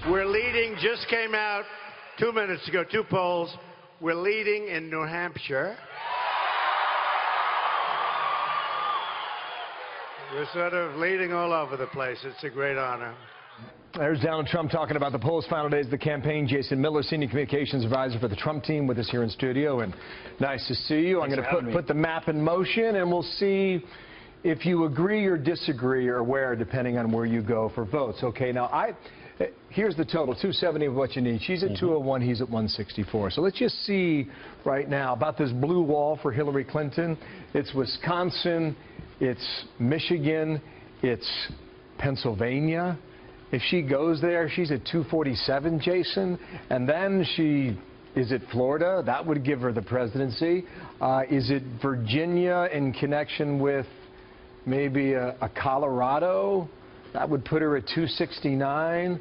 We're leading, just came out 2 minutes ago, 2 polls. We're leading in New Hampshire. We're sort of leading all over the place. It's a great honor. There's Donald Trump talking about the polls, final days of the campaign. Jason Miller, Senior Communications Advisor for the Trump team, with us here in studio. And nice to see you. I'm going to put the map in motion, and we'll see if you agree or disagree or where, depending on where you go for votes. Okay, now here's the total, 270 of what you need. She's at 201, he's at 164. So let's just see right now about this blue wall for Hillary Clinton. It's Wisconsin, it's Michigan, it's Pennsylvania. If she goes there, she's at 247, Jason. And then is it Florida? That would give her the presidency. Is it Virginia in connection with maybe a Colorado? That would put her at 269.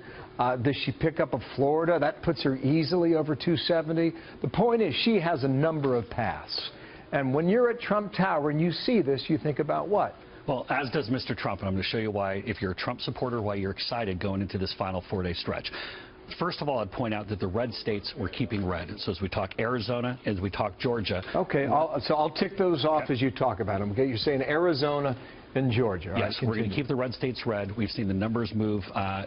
Does she pick up a Florida? That puts her easily over 270. The point is, she has a number of paths. And when you're at Trump Tower and you see this, you think about what? Well, as does Mr. Trump, and I'm going to show you why, if you're a Trump supporter, why you're excited going into this final 4-day stretch. First of all, I'd point out that the red states were keeping red. So as we talk Arizona, as we talk Georgia. Okay, so I'll tick those off as you talk about them. Okay, you're saying Arizona and Georgia. Yes, we're going to keep the red states red. We've seen the numbers move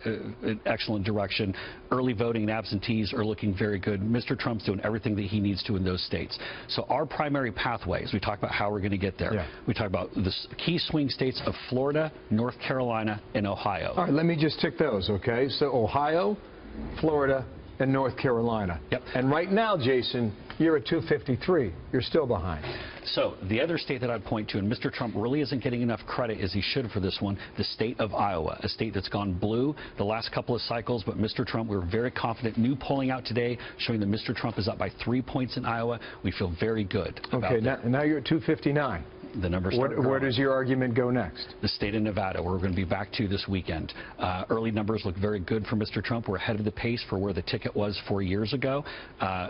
in excellent direction. Early voting and absentees are looking very good. Mr. Trump's doing everything that he needs to in those states. So our primary pathways, we talk about how we're going to get there. Yeah. We talk about the key swing states of Florida, North Carolina, and Ohio. All right, let me just tick those, okay? So Ohio, Florida, and North Carolina. Yep. And right now, Jason, you're at 253. You're still behind. So the other state that I'd point to, and Mr. Trump really isn't getting enough credit as he should for this one, the state of Iowa, a state that's gone blue the last couple of cycles. But Mr. Trump, we're very confident. New polling out today showing that Mr. Trump is up by 3 points in Iowa. We feel very good about that. Okay, now you're at 259. The numbers. Where does your argument go next? The state of Nevada, where we're going to be back to this weekend. Early numbers look very good for Mr. Trump. We're ahead of the pace for where the ticket was 4 years ago.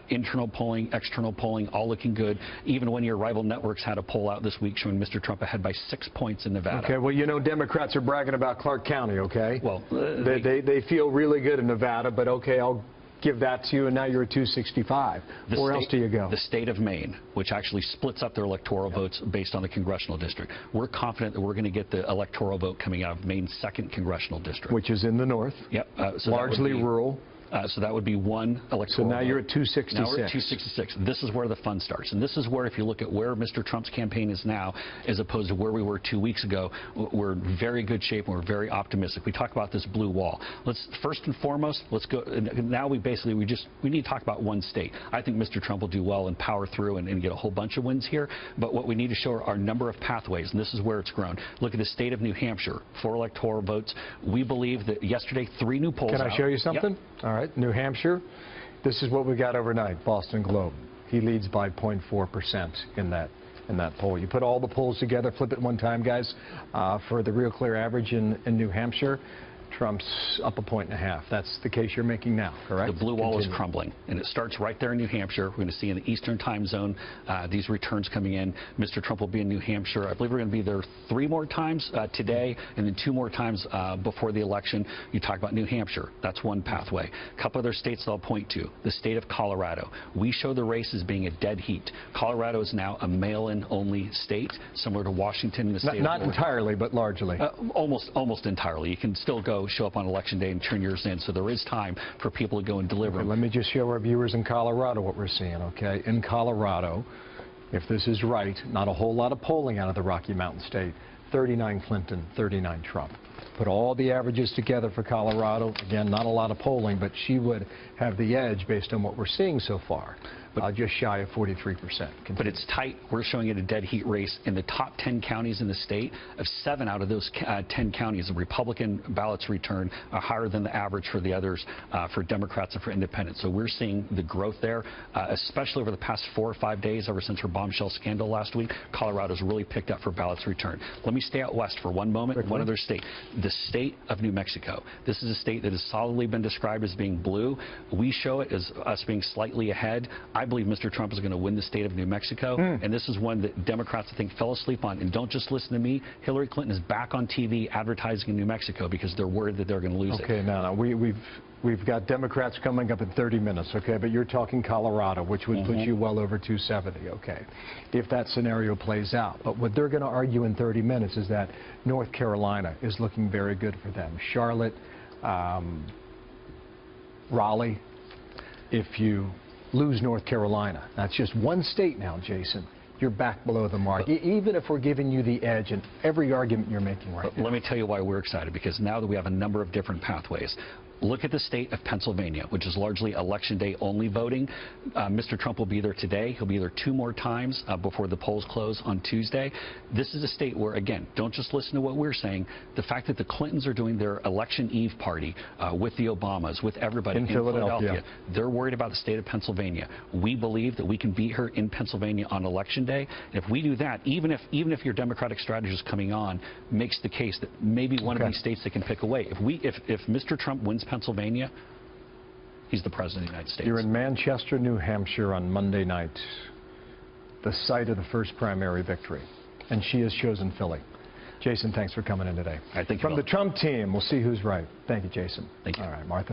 Internal polling, external polling, all looking good. Even when your rival networks had a poll out this week showing Mr. Trump ahead by 6 points in Nevada. Okay, well, you know, Democrats are bragging about Clark County, okay? Well, they feel really good in Nevada, but okay, I'll give that to you, and now you're at 265. Where else do you go? The state of Maine, which actually splits up their electoral votes based on the congressional district. We're confident that we're going to get the electoral vote coming out of Maine's 2nd congressional district. Which is in the north. Yep. So largely rural. So that would be one electoral So now you're vote. at 266. Now we're at 266. This is where the fun starts. And this is where, if you look at where Mr. Trump's campaign is now, as opposed to where we were 2 weeks ago, we're in very good shape and we're very optimistic. We talk about this blue wall. Let's first and foremost, let's go. Now we need to talk about one state. I think Mr. Trump will do well and power through and get a whole bunch of wins here. But what we need to show are our number of pathways, and this is where it's grown. Look at the state of New Hampshire, 4 electoral votes. We believe that yesterday 3 new polls. Can I show you something? Yep. All right, New Hampshire. This is what we got overnight. Boston Globe. He leads by 0.4% in that poll. You put all the polls together, flip it one time, guys, for the real clear average in New Hampshire. Trump's up 1.5 points. That's the case you're making now, correct? The blue wall is crumbling, and it starts right there in New Hampshire. We're going to see in the Eastern time zone these returns coming in. Mr. Trump will be in New Hampshire. I believe we're going to be there 3 more times today, and then 2 more times before the election. You talk about New Hampshire. That's one pathway. A couple other states that I'll point to. The state of Colorado. We show the race as being a dead heat. Colorado is now a mail-in only state, similar to Washington and the state Not of Oregon. entirely, but largely. Almost entirely. You can still show up on election day and turn yours in, so there is time for people to go and deliver. Okay, let me just show our viewers in Colorado what we're seeing, okay? In Colorado, if this is right, not a whole lot of polling out of the Rocky Mountain State. 39 Clinton, 39 Trump. Put all the averages together for Colorado. Again, not a lot of polling, but she would have the edge based on what we're seeing so far. But just shy of 43%. But it's tight. We're showing it a dead heat race. In the top 10 counties in the state, of 7 out of those 10 counties, the Republican ballots return are higher than the average for the others, for Democrats and for independents. So we're seeing the growth there, especially over the past 4 or 5 days, ever since her bombshell scandal last week. Colorado's really picked up for ballots returned. Let me stay out west for one moment. Quickly. One other state, the state of New Mexico. This is a state that has solidly been described as being blue. We show it as us being slightly ahead. I believe Mr. Trump is going to win the state of New Mexico, and this is one that Democrats, I think, fell asleep on. And don't just listen to me. Hillary Clinton is back on TV advertising in New Mexico because they're worried that they're going to lose it. Okay, now we've got Democrats coming up in 30 minutes, okay? But you're talking Colorado, which would put you well over 270, okay, if that scenario plays out. But what they're going to argue in 30 minutes is that North Carolina is looking very good for them. Charlotte, Raleigh, if you lose North Carolina, that's just one state now, Jason, you're back below the mark, even if we're giving you the edge in every argument you're making right now. Let me tell you why we're excited, because now that we have a number of different pathways. Look at the state of Pennsylvania, which is largely election day only voting. Mr. Trump will be there today. He'll be there 2 more times before the polls close on Tuesday. This is a state where, again, don't just listen to what we're saying. The fact that the Clintons are doing their election eve party with the Obamas, with everybody in Philadelphia, they're worried about the state of Pennsylvania. We believe that we can beat her in Pennsylvania on election day. And if we do that, even if your Democratic strategist coming on makes the case that maybe one of these states they can pick away, if Mr. Trump wins Pennsylvania, he's the president of the United States. You're in Manchester, New Hampshire on Monday night, the site of the first primary victory, and she has chosen Philly. Jason, thanks for coming in today. All right, thank you, From the Trump team, we'll see who's right. Thank you, Jason. Thank you. All right, Martha.